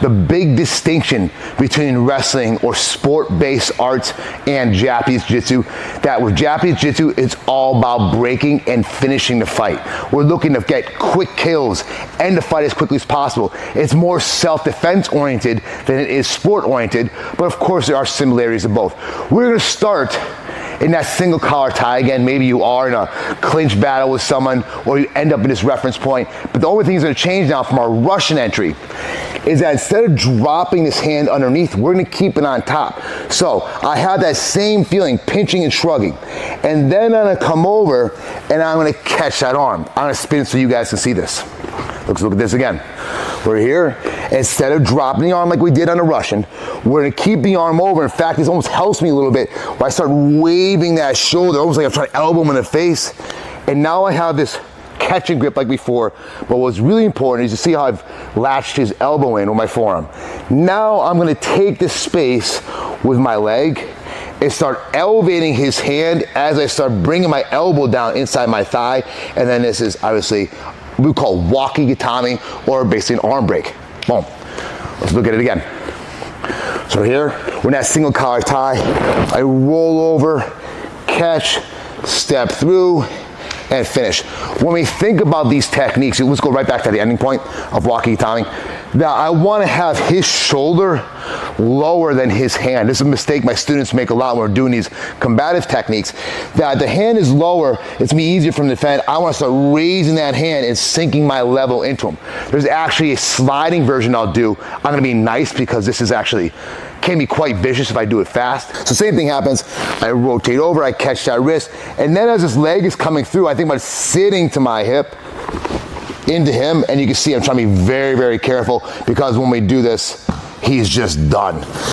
The big distinction between wrestling or sport-based arts and Japanese Jiu-Jitsu, that with Japanese Jiu-Jitsu, it's all about breaking and finishing the fight. We're looking to get quick kills, end the fight as quickly as possible. It's more self-defense oriented than it is sport-oriented, but of course there are similarities of both. We're gonna start in that single collar tie again. Maybe you are in a clinch battle with someone, or you end up in this reference point. But the only thing that's gonna change now from our Russian entry is that instead of dropping this hand underneath, we're gonna keep it on top. So I have that same feeling, pinching and shrugging. And then I'm gonna come over and I'm gonna catch that arm. I'm gonna spin so you guys can see this. Let's look at this again. We're here. Instead of dropping the arm like we did on the Russian, we're gonna keep the arm over. In fact, this almost helps me a little bit when I start waving that shoulder, almost like I'm trying to elbow him in the face. And now I have this catch and grip like before, but what's really important is you see how I've latched his elbow in with my forearm. Now I'm gonna take this space with my leg and start elevating his hand as I start bringing my elbow down inside my thigh. And then this is obviously we call Waki Gatame, or basically an arm break. Boom. Let's look at it again. So here, we're in that single collar tie. I roll over, catch, step through, and finish. When we think about these techniques, let's go right back to the ending point of Waki Gatame. Now, I want to have his shoulder lower than his hand. This is a mistake my students make a lot when we're doing these combative techniques. That the hand is lower, it's me easier for him to defend. I want to start raising that hand and sinking my level into him. There's actually a sliding version I'll do. I'm going to be nice because this is actually can be quite vicious if I do it fast. So same thing happens. I rotate over, I catch that wrist, and then as this leg is coming through, I think about sitting to my hip into him, and you can see I'm trying to be very, very careful because when we do this, he's just done.